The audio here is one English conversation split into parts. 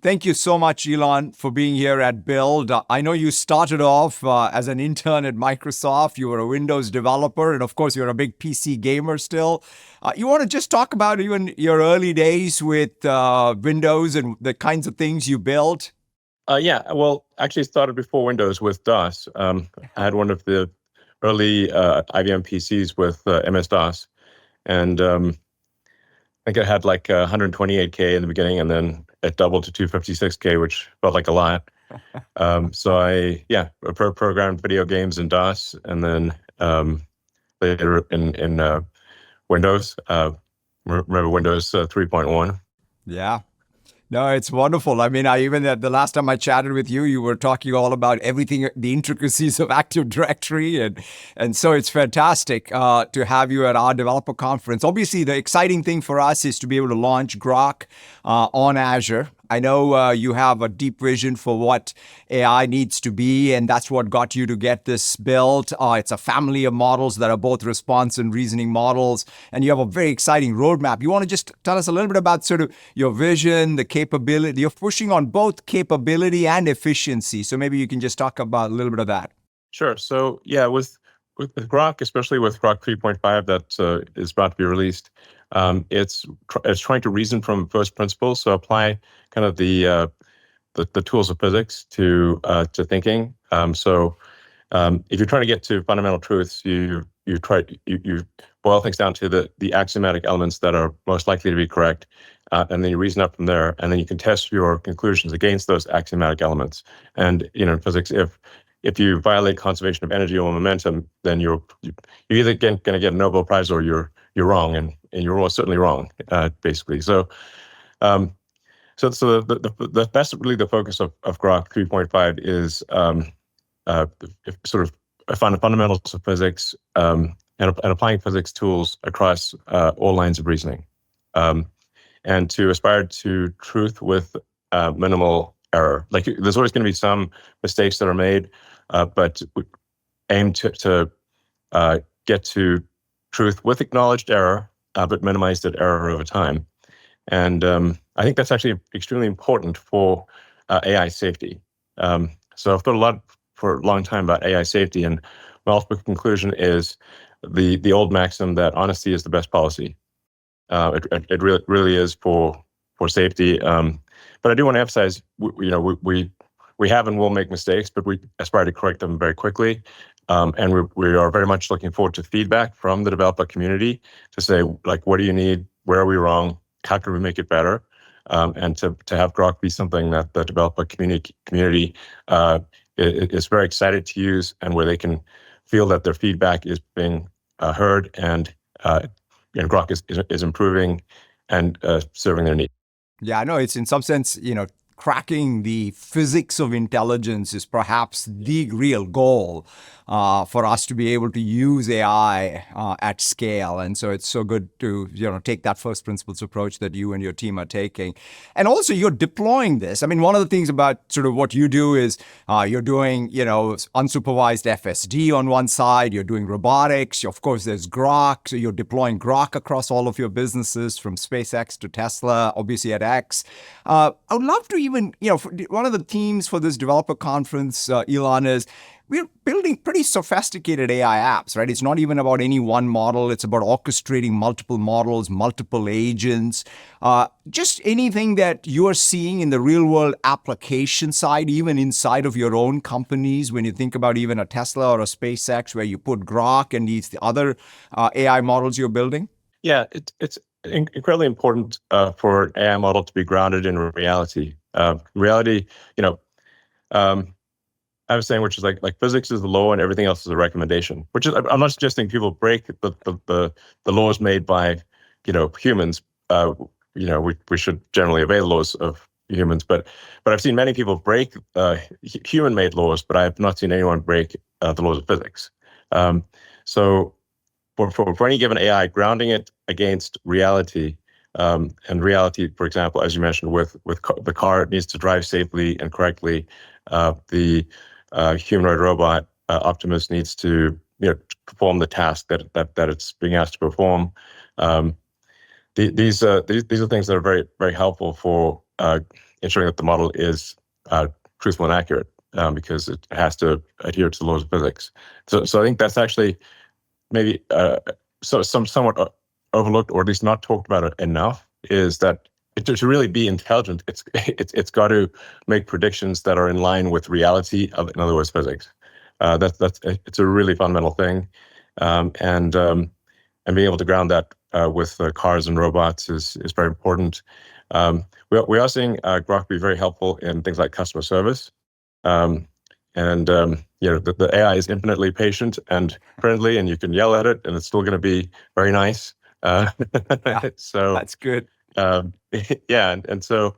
Thank you so much, Elon, for being here at Build. I know you started off as an intern at Microsoft. You were a Windows developer, and of course, you're a big PC gamer still. You want to just talk about even your early days with Windows and the kinds of things you built? Yeah, well, actually it started before Windows with DOS. I had one of the early IBM PCs with MS-DOS, and I think it had like 128K in the beginning, and then it doubled to 256K, which felt like a lot. So I programmed video games in DOS, and then later in Windows. Remember Windows 3.1? Yeah. No, it's wonderful. I mean, the last time I chatted with you, you were talking all about everything, the intricacies of Active Directory, and so it's fantastic to have you at our developer conference. Obviously, the exciting thing for us is to be able to launch Grok on Azure. I know you have a deep vision for what AI needs to be, and that's what got you to get this built. It's a family of models that are both response and reasoning models, and you have a very exciting roadmap. You want to just tell us a little bit about sort of your vision, the capability. You're pushing on both capability and efficiency, so maybe you can just talk about a little bit of that. Sure. So yeah, with Grok, especially with Grok 3.5 that is about to be released, it's trying to reason from first principles. So apply kind of the tools of physics to thinking. If you're trying to get to fundamental truths, you boil things down to the axiomatic elements that are most likely to be correct, and then you reason up from there, and then you can test your conclusions against those axiomatic elements. And in physics, if you violate conservation of energy or momentum, then you're either going to get a Nobel Prize or you're wrong, and you're almost certainly wrong, basically. So that's really the focus of Grok 3.5 is sort of fundamentals of physics and applying physics tools across all lines of reasoning, and to aspire to truth with minimal error. Like there's always going to be some mistakes that are made, but we aim to get to truth with acknowledged error, but minimize that error over time. And I think that's actually extremely important for AI safety. So I've thought a lot for a long time about AI safety, and my ultimate conclusion is the old maxim that honesty is the best policy. It really is for safety. But I do want to emphasize, we have and will make mistakes, but we aspire to correct them very quickly. And we are very much looking forward to feedback from the developer community to say, like, what do you need? Where are we wrong? How can we make it better? And to have Grok be something that the developer community is very excited to use, and where they can feel that their feedback is being heard, and Grok is improving and serving their needs. Yeah, I know it's in some sense, cracking the physics of intelligence is perhaps the real goal for us to be able to use AI at scale. And so it's so good to take that first principles approach that you and your team are taking. And also you're deploying this. I mean, one of the things about sort of what you do is you're doing unsupervised FSD on one side, you're doing robotics, of course there's Grok, so you're deploying Grok across all of your businesses from SpaceX to Tesla, obviously at X. I would love to even, one of the themes for this developer conference, Elon, is we're building pretty sophisticated AI apps, right? It's not even about any one model. It's about orchestrating multiple models, multiple agents. Just anything that you are seeing in the real world application side, even inside of your own companies, when you think about even a Tesla or a SpaceX, where you put Grok and the other AI models you're building? Yeah, it's incredibly important for an AI model to be grounded in reality. Reality, I was saying, which is like physics is the law and everything else is a recommendation. Which is, I'm not suggesting people break the laws made by humans. We should generally obey the laws of humans, but I've seen many people break human-made laws, but I have not seen anyone break the laws of physics. So for any given AI, grounding it against reality, and reality, for example, as you mentioned, with the car, it needs to drive safely and correctly. The humanoid robot Optimus needs to perform the task that it's being asked to perform. These are things that are very, very helpful for ensuring that the model is truthful and accurate, because it has to adhere to the laws of physics. So I think that's actually maybe somewhat overlooked, or at least not talked about enough, is that to really be intelligent, it's got to make predictions that are in line with reality, in other words, physics. It's a really fundamental thing, and being able to ground that with cars and robots is very important. We are seeing Grok be very helpful in things like customer service. The AI is infinitely patient and friendly, and you can yell at it, and it's still going to be very nice. So That's good. yeah, so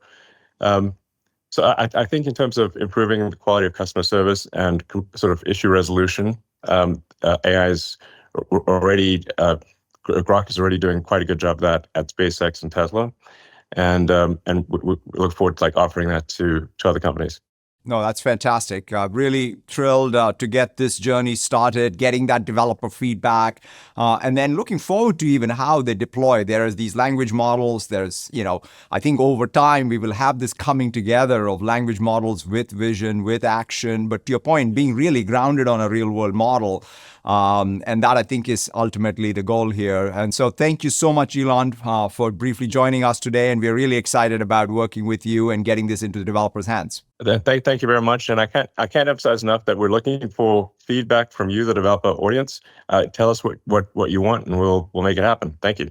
I think in terms of improving the quality of customer service and sort of issue resolution, AI is already Grok is already doing quite a good job of that at SpaceX and Tesla, and we look forward to offering that to other companies. No, that's fantastic. Really thrilled to get this journey started, getting that developer feedback, and then looking forward to even how they deploy. There's these language models. There's, I think over time we will have this coming together of language models with vision, with action. But to your point, being really grounded on a real world model. And that I think is ultimately the goal here. And so thank you so much, Elon, for briefly joining us today. And we're really excited about working with you and getting this into the developers' hands. Thank you very much. And I can't emphasize enough that we're looking for feedback from you, the developer audience. Tell us what you want, and we'll make it happen. Thank you.